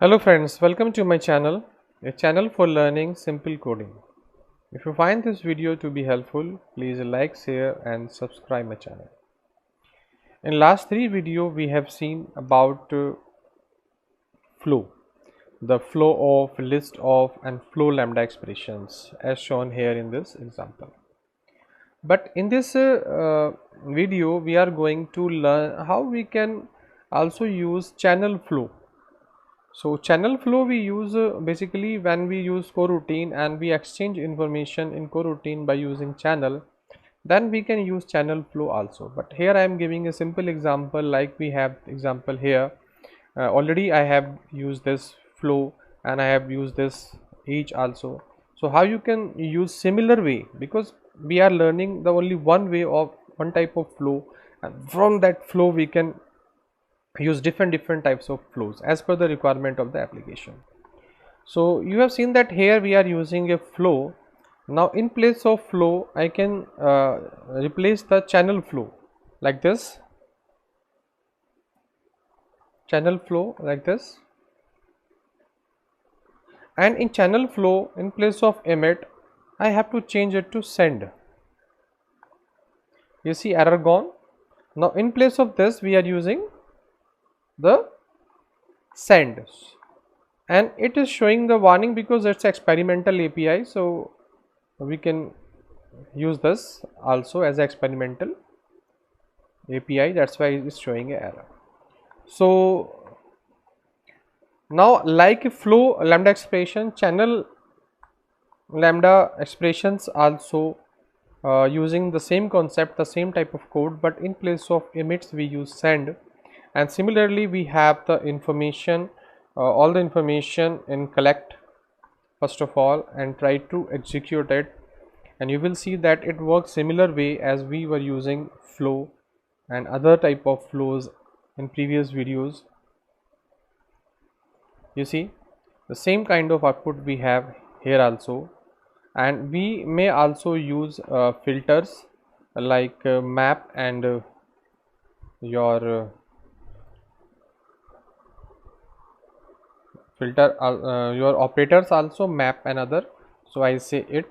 Hello friends, welcome to my channel, a channel for learning simple coding. If you find this video to be helpful, please like, share and subscribe my channel. In last 3 videos we have seen about flow, the flow of, list of and flow lambda expressions as shown here in this example. But in this video we are going to learn how we can also use channel flow. So channel flow we use basically when we use coroutine and we exchange information in coroutine by using channel, then we can use channel flow also. But here I am giving a simple example, like we have example here. Already I have used this flow and I have used this each also. So how you can use similar way, because we are learning the only one way of one type of flow, and from that flow we can use different types of flows as per the requirement of the application. So you have seen that here we are using a flow. Now in place of flow I can replace the channel flow like this, channel flow like this, and in channel flow in place of emit I have to change it to send. You see error gone. Now in place of this we are using the send, and it is showing the warning because it's experimental API, so we can use this also as experimental API, that's why it is showing an error. So now, like flow lambda expression, channel lambda expressions also using the same concept, the same type of code, but in place of emits we use send. And similarly we have the information, all the information in collect first of all and try to execute it, and you will see that it works similar way as we were using flow and other type of flows in previous videos. You see the same kind of output we have here also, and we may also use filters like map and your filter your operators also map and other. So I say it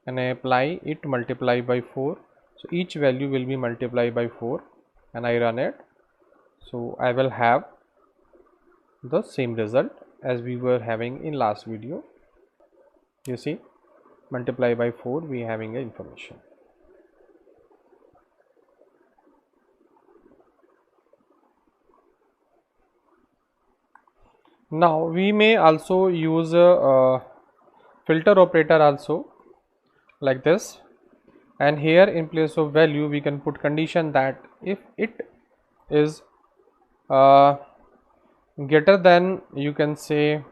and I apply it multiply by 4, so each value will be multiplied by 4 and I run it. So I will have the same result as we were having in last video. You see multiply by 4 we having a information. Now we may also use a filter operator also like this, and here in place of value we can put condition that if it is greater than, you can say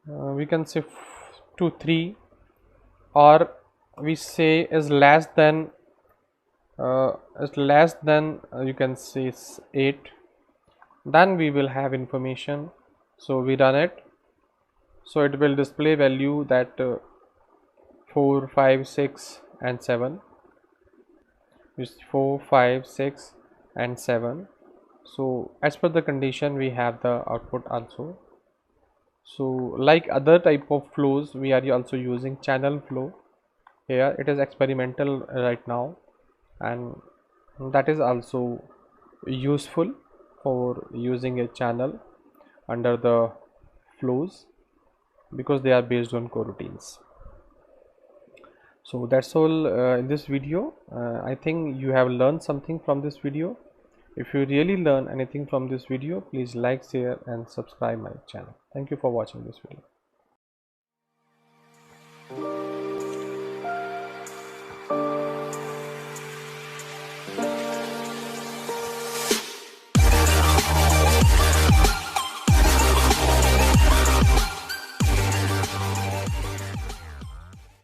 we can say 2 3, or we say is less than you can say 8, then we will have information. So we run it, so it will display value that 4 5 6 and 7, is 4 5 6 and 7. So as per the condition we have the output also. So like other type of flows we are also using channel flow. Here it is experimental right now, and that is also useful for using a channel under the flows because they are based on coroutines. So that's all in this video. I think you have learned something from this video. If you really learn anything from this video, please like, share and subscribe my channel. Thank you for watching this video.